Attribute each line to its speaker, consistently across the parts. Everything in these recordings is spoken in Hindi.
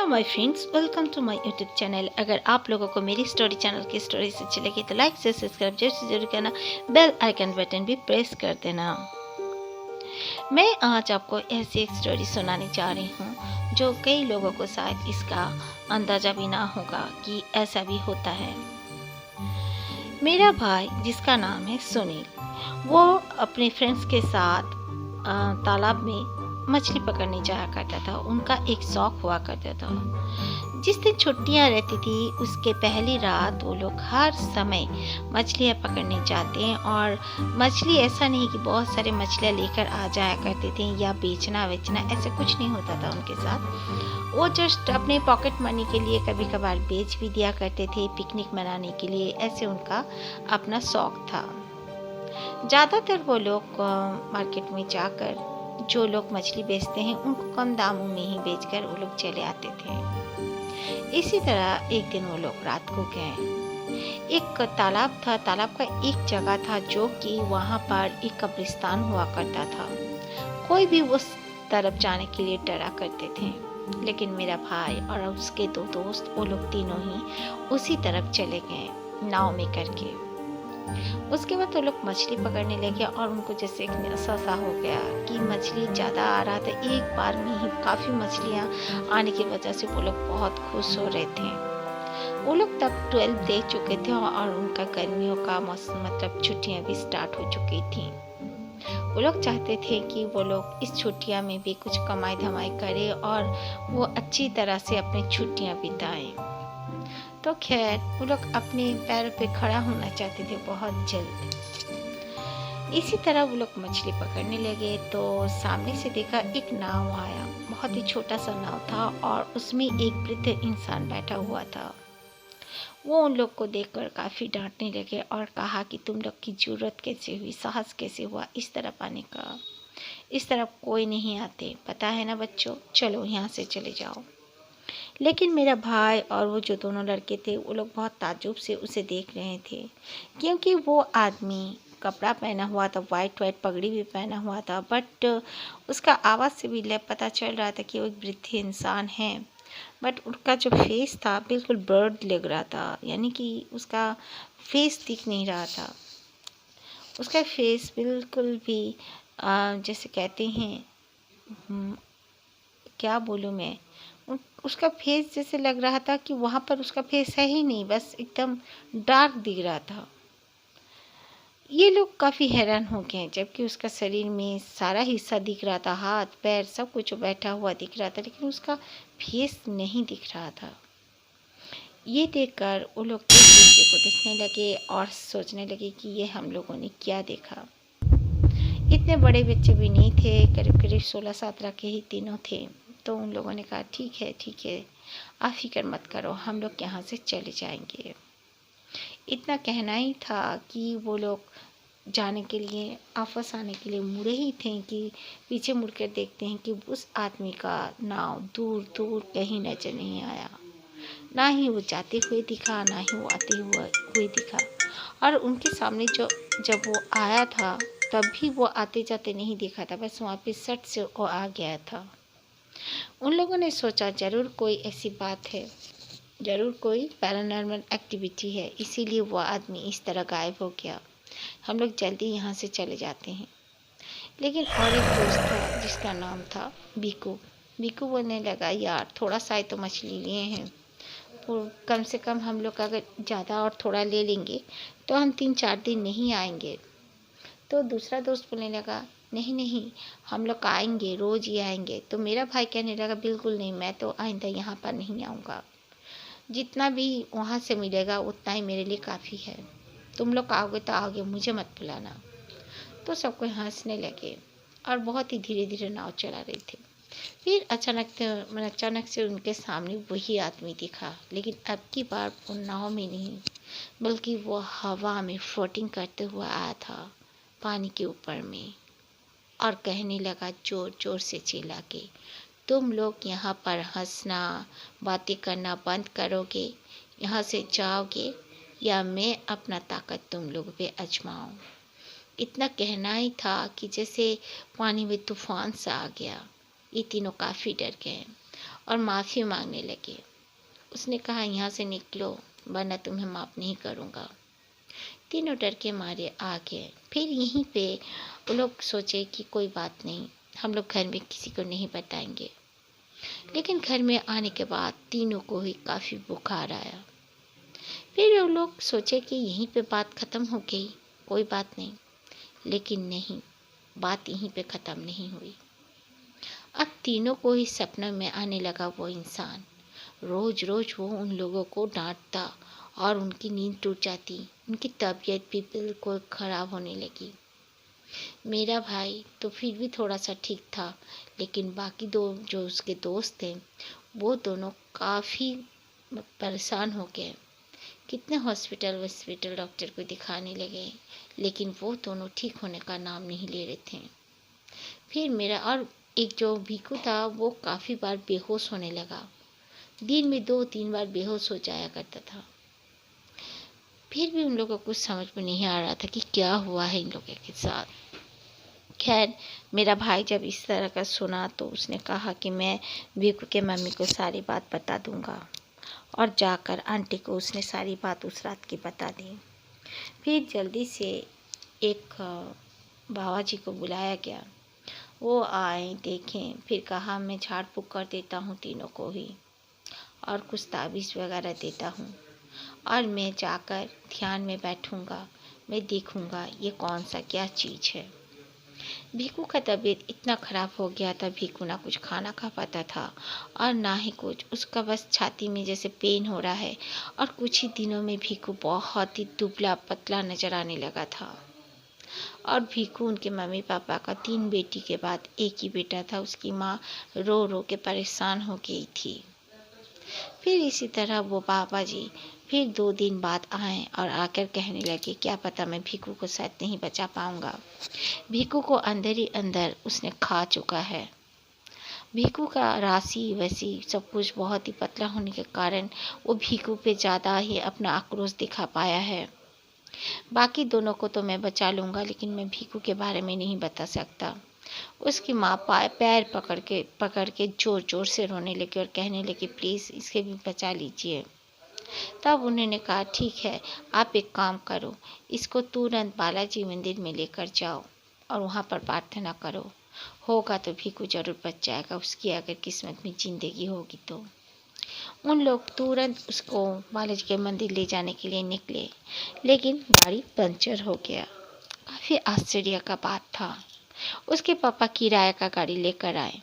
Speaker 1: Hello my friends, welcome to my YouTube channel. अगर आप लोगों को मेरी स्टोरी चैनल की स्टोरी से अच्छी लगी तो लाइक से सब्सक्राइब जरूर करना, बेल आइकन बटन भी प्रेस कर देना। मैं आज आपको ऐसी एक स्टोरी सुनाने जा रही हूँ जो कई लोगों को शायद इसका अंदाज़ा भी ना होगा कि ऐसा भी होता है। मेरा भाई, जिसका नाम है सुनील, वो अपने फ्रेंड्स के साथ तालाब में मछली पकड़ने जाया करता था। उनका एक शौक हुआ करता था। जिस दिन छुट्टियां रहती थी उसके पहली रात वो लोग हर समय मछलियां पकड़ने जाते हैं। और मछली ऐसा नहीं कि बहुत सारे मछलियां लेकर आ जाया करते थे या बेचना ऐसा कुछ नहीं होता था उनके साथ। वो जस्ट अपने पॉकेट मनी के लिए कभी कभार बेच भी दिया करते थे, पिकनिक मनाने के लिए। ऐसे उनका अपना शौक था। ज़्यादातर वो लोग मार्केट में जाकर जो लोग मछली बेचते हैं उनको कम दामों में ही बेचकर वो लोग चले आते थे। इसी तरह एक दिन वो लोग रात को गए। एक तालाब था, तालाब का एक जगह था जो कि वहाँ पर एक कब्रिस्तान हुआ करता था। कोई भी उस तरफ जाने के लिए डरा करते थे, लेकिन मेरा भाई और उसके दो दोस्त, वो लोग तीनों ही उसी तरफ चले गए नाव में करके। उसके बाद वो लोग मछली पकड़ने लगे और उनको जैसे एक नशा सा हो गया कि मछली ज़्यादा आ रहा था। एक बार में ही काफ़ी मछलियाँ आने की वजह से वो लोग बहुत खुश हो रहे थे। वो लोग तब 12 दे चुके थे और उनका गर्मियों का मौसम मतलब छुट्टियाँ भी स्टार्ट हो चुकी थी। वो लोग चाहते थे कि वो लोग इस छुट्टियाँ में भी कुछ कमाई धमाई करें और वो अच्छी तरह से अपनी छुट्टियाँ बिताएं। तो खैर वो लोग अपने पैरों पे खड़ा होना चाहते थे बहुत जल्द। इसी तरह वो लोग मछली पकड़ने लगे तो सामने से देखा एक नाव आया। बहुत ही छोटा सा नाव था और उसमें एक वृद्ध इंसान बैठा हुआ था। वो उन लोग को देखकर काफ़ी डांटने लगे और कहा कि तुम लोग की जरूरत कैसे हुई, साहस कैसे हुआ इस तरफ आने का। इस तरफ कोई नहीं आते, पता है ना बच्चों, चलो यहाँ से चले जाओ। लेकिन मेरा भाई और वो जो दोनों लड़के थे वो लोग बहुत ताज्जुब से उसे देख रहे थे, क्योंकि वो आदमी कपड़ा पहना हुआ था, वाइट पगड़ी भी पहना हुआ था, बट उसका आवाज़ से भी पता चल रहा था कि वो एक वृद्ध इंसान है। बट उसका जो फेस था बिल्कुल बर्ड लग रहा था, यानी कि उसका फेस दिख नहीं रहा था। उसका फेस बिल्कुल भी जैसे कहते हैं, क्या बोलूँ मैं, उसका फेस जैसे लग रहा था कि वहाँ पर उसका फेस है ही नहीं, बस एकदम डार्क दिख रहा था। ये लोग काफ़ी हैरान हो गए, जबकि उसका शरीर में सारा हिस्सा दिख रहा था, हाथ पैर सब कुछ बैठा हुआ दिख रहा था, लेकिन उसका फेस नहीं दिख रहा था। ये देखकर वो लोग एक दूसरे को देखने लगे और सोचने लगे कि ये हम लोगों ने क्या देखा। इतने बड़े बच्चे भी नहीं थे, करीब करीब 16-17 के ही तीनों थे। तो उन लोगों ने कहा ठीक है, आप फिक्र मत करो, हम लोग यहाँ से चले जाएंगे। इतना कहना ही था कि वो लोग जाने के लिए, वापस आने के लिए मुड़े ही थे कि पीछे मुड़कर देखते हैं कि उस आदमी का नाव दूर दूर कहीं नजर नहीं आया। ना ही वो जाते हुए दिखा, ना ही वो आते हुए दिखा। और उनके सामने जब वो आया था तब भी वो आते जाते नहीं दिखा था, बस वहाँ पे सट से वो आ गया था। उन लोगों ने सोचा ज़रूर कोई ऐसी बात है, ज़रूर कोई पैरानॉर्मल एक्टिविटी है, इसीलिए वो आदमी इस तरह गायब हो गया। हम लोग जल्दी यहाँ से चले जाते हैं। लेकिन और एक दोस्त था जिसका नाम था बीकू। बीकू बोलने लगा, यार थोड़ा सा ही तो मछली लिए हैं, तो कम से कम हम लोग अगर ज़्यादा और थोड़ा ले लेंगे तो हम 3-4 दिन नहीं आएंगे। तो दूसरा दोस्त बोलने लगा, नहीं, हम लोग आएंगे, रोज़ ही आएंगे। तो मेरा भाई कहने लगा, बिल्कुल नहीं, मैं तो आइंदा यहाँ पर नहीं आऊँगा। जितना भी वहाँ से मिलेगा उतना ही मेरे लिए काफ़ी है। तुम लोग आओगे तो आओगे, मुझे मत बुलाना। तो सब कोई हंसने लगे और बहुत ही धीरे धीरे नाव चला रहे थे। फिर अचानक से उनके सामने वही आदमी दिखा, लेकिन अब की बार वो नाव में नहीं, बल्कि वो हवा में फ्लोटिंग करते हुए आया था, पानी के ऊपर में। और कहने लगा जोर जोर से चिल्ला के, तुम लोग यहाँ पर हंसना बातें करना बंद करोगे, यहाँ से जाओगे, या मैं अपना ताकत तुम लोग पे आजमाऊं। इतना कहना ही था कि जैसे पानी में तूफान सा आ गया। ये तीनों काफ़ी डर गए और माफ़ी मांगने लगे। उसने कहा, यहाँ से निकलो वरना तुम्हें माफ़ नहीं करूँगा। तीनों डर के मारे आ गए। फिर यहीं पे वो लोग सोचे कि कोई बात नहीं, हम लोग घर में किसी को नहीं बताएंगे। लेकिन घर में आने के बाद तीनों को ही काफ़ी बुखार आया। फिर वो लोग सोचे कि यहीं पे बात ख़त्म हो गई, कोई बात नहीं। लेकिन नहीं, बात यहीं पे ख़त्म नहीं हुई। अब तीनों को ही सपने में आने लगा वो इंसान। रोज रोज वो उन लोगों को डांटता और उनकी नींद टूट जाती, उनकी तबीयत भी बिल्कुल ख़राब होने लगी। मेरा भाई तो फिर भी थोड़ा सा ठीक था, लेकिन बाकी दो जो उसके दोस्त थे वो दोनों काफ़ी परेशान हो गए। कितने हॉस्पिटल डॉक्टर को दिखाने लगे, लेकिन वो दोनों ठीक होने का नाम नहीं ले रहे थे। फिर मेरा और एक जो भीखू था वो काफ़ी बार बेहोश होने लगा। दिन में 2-3 बार बेहोश हो जाया करता था। फिर भी उन लोगों को कुछ समझ में नहीं आ रहा था कि क्या हुआ है इन लोगों के साथ। खैर, मेरा भाई जब इस तरह का सुना तो उसने कहा कि मैं भीखू के मम्मी को सारी बात बता दूंगा। और जाकर आंटी को उसने सारी बात उस रात की बता दी। फिर जल्दी से एक बाबा जी को बुलाया गया। वो आए, देखें, फिर कहा मैं झाड़ फूँक कर देता हूँ तीनों को ही, और कुछ ताबीज़ वगैरह देता हूँ, और मैं जाकर ध्यान में बैठूँगा, मैं देखूँगा ये कौन सा क्या चीज़ है। भीखू का तबीयत इतना ख़राब हो गया था, भीखू ना कुछ खाना खा पाता था और ना ही कुछ, उसका बस छाती में जैसे पेन हो रहा है। और कुछ ही दिनों में भीखू बहुत ही दुबला पतला नज़र आने लगा था। और भीखू उनके मम्मी पापा का 3 बेटी के बाद एक ही बेटा था। उसकी माँ रो रो के परेशान हो गई थी। फिर इसी तरह वो पापा जी फिर 2 दिन बाद आए और आकर कहने लगे, क्या पता मैं भीखू को शायद नहीं बचा पाऊंगा। भीखू को अंदर ही अंदर उसने खा चुका है। भीखू का राशि वैसी सब कुछ बहुत ही पतला होने के कारण वो भीखू पे ज़्यादा ही अपना आक्रोश दिखा पाया है। बाकी दोनों को तो मैं बचा लूँगा, लेकिन मैं भीखू के बारे में नहीं बता सकता। उसकी माँ पैर पकड़ के ज़ोर ज़ोर से रोने लगी और कहने लगी, प्लीज़ इसके भी बचा लीजिए। तब उन्होंने कहा, ठीक है, आप एक काम करो, इसको तुरंत बालाजी मंदिर में लेकर जाओ और वहाँ पर प्रार्थना करो, होगा तो भीखू जरूर बच जाएगा, उसकी अगर किस्मत में ज़िंदगी होगी तो। उन लोग तुरंत उसको बालाजी के मंदिर ले जाने के लिए निकले, लेकिन गाड़ी पंचर हो गया। काफ़ी आश्चर्य का बात था। उसके पापा किराए का गाड़ी लेकर आए,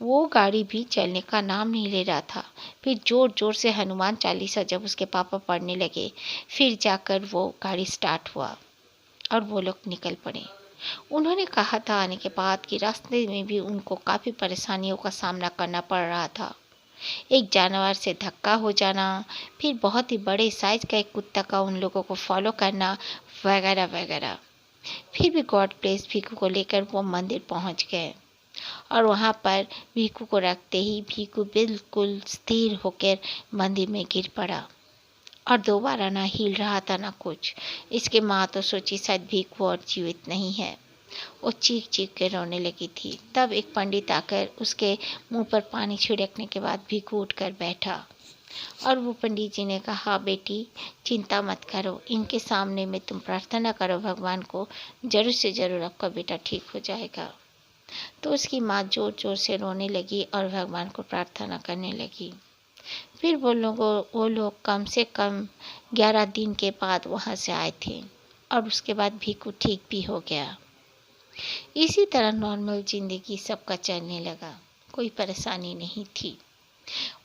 Speaker 1: वो गाड़ी भी चलने का नाम नहीं ले रहा था। फिर ज़ोर ज़ोर से हनुमान चालीसा जब उसके पापा पढ़ने लगे, फिर जाकर वो गाड़ी स्टार्ट हुआ और वो लोग निकल पड़े। उन्होंने कहा था आने के बाद कि रास्ते में भी उनको काफ़ी परेशानियों का सामना करना पड़ रहा था। एक जानवर से धक्का हो जाना, फिर बहुत ही बड़े साइज का एक कुत्ता का उन लोगों को फॉलो करना, वगैरह वगैरह। फिर भी गॉड ब्लेस भीखू को लेकर वो मंदिर पहुंच गए और वहां पर भीखू को रखते ही भीखू बिल्कुल स्थिर होकर मंदिर में गिर पड़ा और दोबारा ना हिल रहा था ना कुछ। इसके माँ तो सोची शायद भीखू और जीवित नहीं है। वो चीख चीख के रोने लगी थी। तब एक पंडित आकर उसके मुंह पर पानी छिड़कने के बाद भीखू उठकर बैठा और वो पंडित जी ने कहा, बेटी चिंता मत करो, इनके सामने में तुम प्रार्थना करो भगवान को, जरूर से जरूर आपका बेटा ठीक हो जाएगा। तो उसकी माँ जोर जोर से रोने लगी और भगवान को प्रार्थना करने लगी। फिर वो लोग कम से कम 11 दिन के बाद वहाँ से आए थे और उसके बाद भीखू ठीक भी हो गया। इसी तरह नॉर्मल जिंदगी सबका चलने लगा, कोई परेशानी नहीं थी।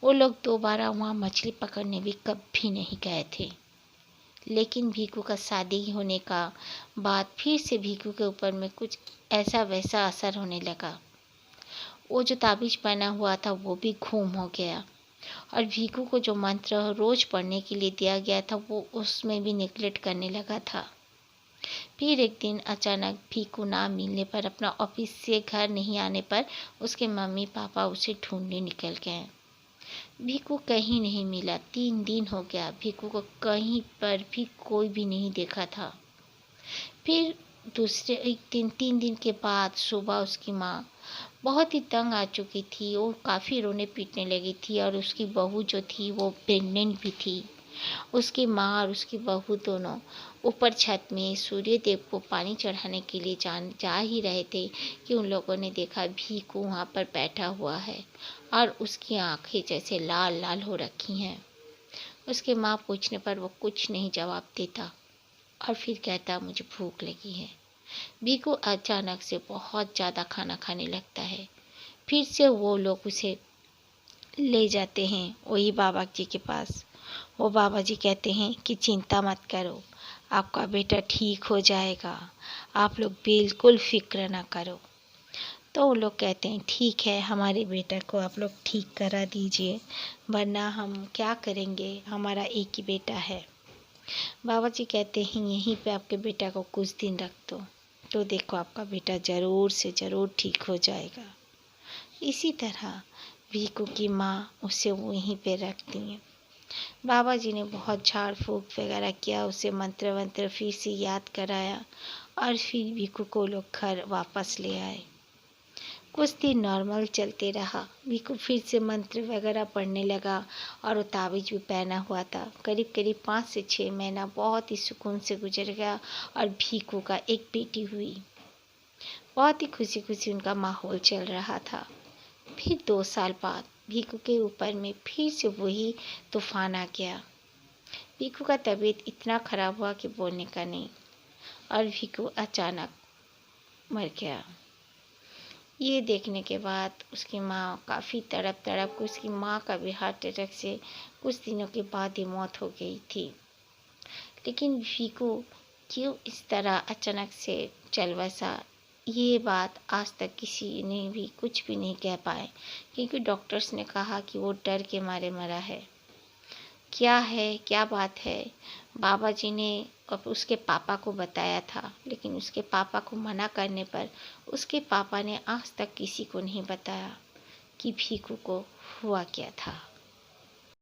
Speaker 1: वो लोग दोबारा वहाँ मछली पकड़ने भी कभी नहीं गए थे। लेकिन भीखू का शादी होने का बाद फिर से भीखू के ऊपर में कुछ ऐसा वैसा असर होने लगा। वो जो ताबीज़ पहना हुआ था वो भी घूम हो गया और भीखू को जो मंत्र रोज पढ़ने के लिए दिया गया था वो उसमें भी नेगलेक्ट करने लगा था। फिर एक दिन अचानक भीखू ना मिलने पर, अपना ऑफिस से घर नहीं आने पर उसके मम्मी पापा उसे ढूंढने निकल गए। भीखू कहीं नहीं मिला। 3 दिन हो गया, भीखू को कहीं पर भी कोई भी नहीं देखा था। फिर दूसरे एक दिन 3 दिन के बाद सुबह उसकी माँ बहुत ही तंग आ चुकी थी। वो काफ़ी रोने पीटने लगी थी और उसकी बहू जो थी वो प्रेग्नेंट भी थी। उसकी माँ और उसकी बहू दोनों ऊपर छत में सूर्य देव को पानी चढ़ाने के लिए जा ही रहे थे कि उन लोगों ने देखा भीकू वहाँ पर बैठा हुआ है और उसकी आंखें जैसे लाल लाल हो रखी हैं। उसके माँ पूछने पर वो कुछ नहीं जवाब देता और फिर कहता मुझे भूख लगी है। भीकू अचानक से बहुत ज़्यादा खाना खाने लगता है। फिर से वो लोग उसे ले जाते हैं वही बाबा जी के पास। वो बाबा जी कहते हैं कि चिंता मत करो, आपका बेटा ठीक हो जाएगा, आप लोग बिल्कुल फिक्र ना करो। तो वो लोग कहते हैं ठीक है, हमारे बेटा को आप लोग ठीक करा दीजिए, वरना हम क्या करेंगे, हमारा एक ही बेटा है। बाबा जी कहते हैं यहीं पे आपके बेटा को कुछ दिन रख दो, तो देखो आपका बेटा ज़रूर से ज़रूर ठीक हो जाएगा। इसी तरह भीकू की माँ उसे वहीं पे रखती हैं। बाबा जी ने बहुत झाड़ फूँक वगैरह किया, उसे मंत्र वंत्र फिर से याद कराया और फिर भीकू को लोग घर वापस ले आए। कुछ दिन नॉर्मल चलते रहा। भीकू फिर से मंत्र वगैरह पढ़ने लगा और वो ताबीज भी पहना हुआ था। करीब करीब 5 से 6 महीना बहुत ही सुकून से गुजर गया और भीकू का एक बेटी हुई। बहुत ही खुशी खुशी उनका माहौल चल रहा था। फिर 2 साल बाद भीकू के ऊपर में फिर से वही तूफान आ गया। भीकू का तबीयत इतना खराब हुआ कि बोलने का नहीं और भीकू अचानक मर गया। ये देखने के बाद उसकी माँ काफ़ी तड़प के, उसकी माँ का भी हार्ट अटैक से कुछ दिनों के बाद ही मौत हो गई थी। लेकिन भीकू क्यों इस तरह अचानक से चल बसा, ये बात आज तक किसी ने भी कुछ भी नहीं कह पाए, क्योंकि डॉक्टर्स ने कहा कि वो डर के मारे मरा है। क्या है, क्या बात है, बाबा जी ने अब उसके पापा को बताया था, लेकिन उसके पापा को मना करने पर उसके पापा ने आज तक किसी को नहीं बताया कि भीकू को हुआ क्या था।